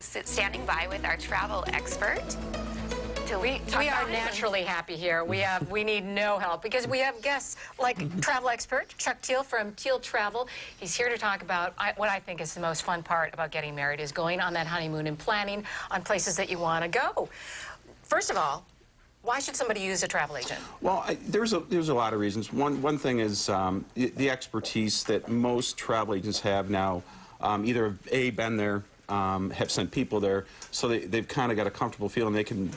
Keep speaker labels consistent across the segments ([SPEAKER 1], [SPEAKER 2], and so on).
[SPEAKER 1] Standing by with our travel expert.
[SPEAKER 2] We are naturally happy here. We need no help because we have guests like travel expert Chuck Teal from Teal Travel. He's here to talk about what I think is the most fun part about getting married is going on that honeymoon and planning on places that you want to go. First of all, why should somebody use a travel agent?
[SPEAKER 3] Well, there's a lot of reasons. One thing is the expertise that most travel agents have now. Either A, been there, have sent people there, so they've kind of got a comfortable feeling. They can,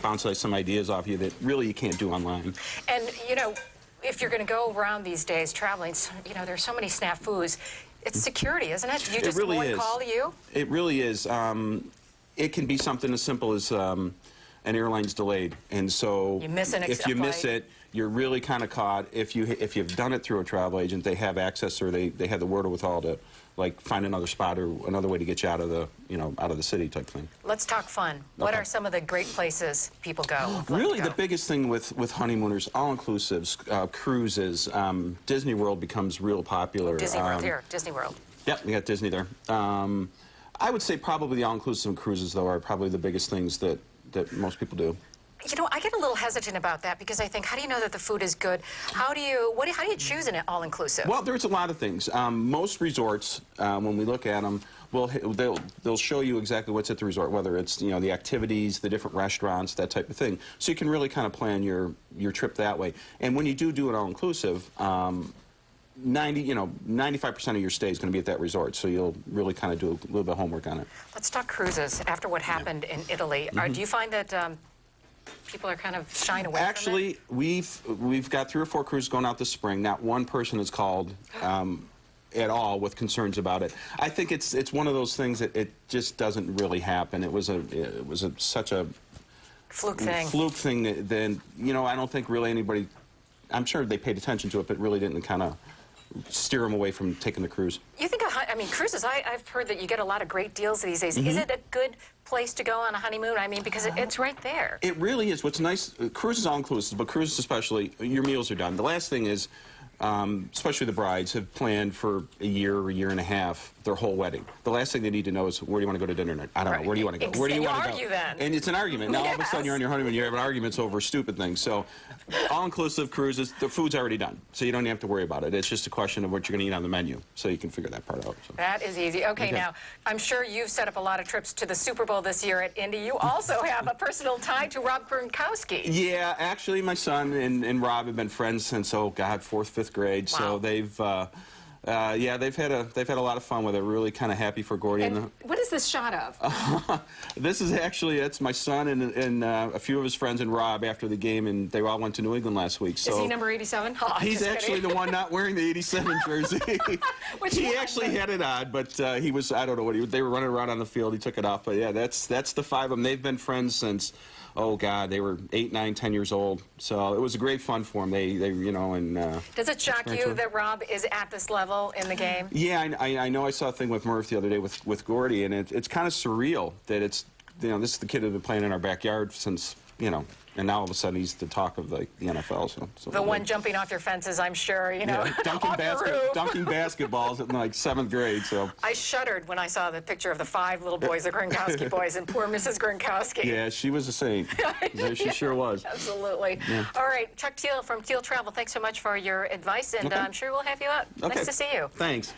[SPEAKER 3] bounce some ideas off you that really you can't do online.
[SPEAKER 2] And, if you're going to go around these days traveling, there's so many snafus. It's security, isn't it? You just
[SPEAKER 3] really
[SPEAKER 2] one call to you?
[SPEAKER 3] It really is. It can be something as simple as an airline's delayed, and so
[SPEAKER 2] you miss
[SPEAKER 3] if you miss it, you're really kind of caught. If you've done it through a travel agent, they have access, or they have the wherewithal to find another spot or another way to get you out of the out of the city type thing.
[SPEAKER 2] Let's talk fun. Okay. What are some of the great places people go?
[SPEAKER 3] Really, the biggest thing with honeymooners, all-inclusives, cruises, Disney World becomes real popular.
[SPEAKER 2] Disney World here, Disney World.
[SPEAKER 3] Yep, we got Disney there. I would say probably the all-inclusive cruises, though, are probably the biggest things that most people do.
[SPEAKER 2] I get a little hesitant about that because I think, how do you know that the food is good? How do you choose an all-inclusive?
[SPEAKER 3] Well, there's a lot of things. Most resorts, when we look at them, they'll show you exactly what's at the resort, whether it's the activities, the different restaurants, that type of thing. So you can really kind of plan your trip that way. And when you do an all-inclusive, 95% of your stay is going to be at that resort, so you'll really kind of do a little bit of homework on it.
[SPEAKER 2] Let's talk cruises. After what happened in Italy, do you find that people are kind of shying away
[SPEAKER 3] Actually,
[SPEAKER 2] from
[SPEAKER 3] it? we've got 3 or 4 cruises going out this spring. Not one person has called at all with concerns about it. I think it's one of those things that it just doesn't really happen. It was such a
[SPEAKER 2] fluke thing.
[SPEAKER 3] Fluke thing that I don't think really anybody. I'm sure they paid attention to it, but really didn't kind of steer them away from taking the cruise.
[SPEAKER 2] You think, cruises, I've heard that you get a lot of great deals these days. Is it a good place to go on a honeymoon? Because it's right there.
[SPEAKER 3] It really is. What's nice, cruises all-inclusive, but cruises especially, your meals are done. The last thing is, especially the brides, have planned for a year or a year and a half their whole wedding. The last thing they need to know is, where do you want to go to dinner tonight? I don't know. Where do you want to go? Where do you want to go?
[SPEAKER 2] Then.
[SPEAKER 3] And it's an argument. Now, all of a sudden, you're on your honeymoon, you're having arguments over stupid things. So, all-inclusive cruises, the food's already done, so you don't have to worry about it. It's just a question of what you're going to eat on the menu, so you can figure that part out. So.
[SPEAKER 2] That is easy. Okay, now, I'm sure you've set up a lot of trips to the Super Bowl this year at Indy. You also have a personal tie to Rob Gronkowski.
[SPEAKER 3] Yeah, actually, my son and Rob have been friends since, 4th, 5th grade.
[SPEAKER 2] Wow.
[SPEAKER 3] So they've had a lot of fun with it. Really kind of happy for Gordy.
[SPEAKER 2] And what is this shot of?
[SPEAKER 3] This is actually, it's my son and a few of his friends and Rob after the game, and they all went to New England last week. So
[SPEAKER 2] is he number 87? Oh,
[SPEAKER 3] he's actually the one not wearing the 87 jersey. He actually had it on, but he was, I don't know they were running around on the field. He took it off, but yeah, that's the 5 of them. They've been friends since. Oh God, they were 8, 9, 10 years old. So it was a great fun for them. They
[SPEAKER 2] Does it shock you that Rob is at this level in the game?
[SPEAKER 3] Yeah, I know. I saw a thing with Murph the other day with Gordy, and it's kind of surreal that it's this is the kid who's been playing in our backyard since and now all of a sudden he's the talk of the NFL. So
[SPEAKER 2] the one jumping off your fences, I'm sure,
[SPEAKER 3] dunking basketballs in 7th grade. So
[SPEAKER 2] I shuddered when I saw the picture of the 5 little boys, the Gronkowski boys, and poor Mrs. Gronkowski.
[SPEAKER 3] Yeah, she was a saint. She sure was.
[SPEAKER 2] Absolutely. Yeah. All right, Chuck Teal from Teal Travel, thanks so much for your advice, and I'm sure we'll have you up.
[SPEAKER 3] Okay.
[SPEAKER 2] Nice to see you.
[SPEAKER 3] Thanks.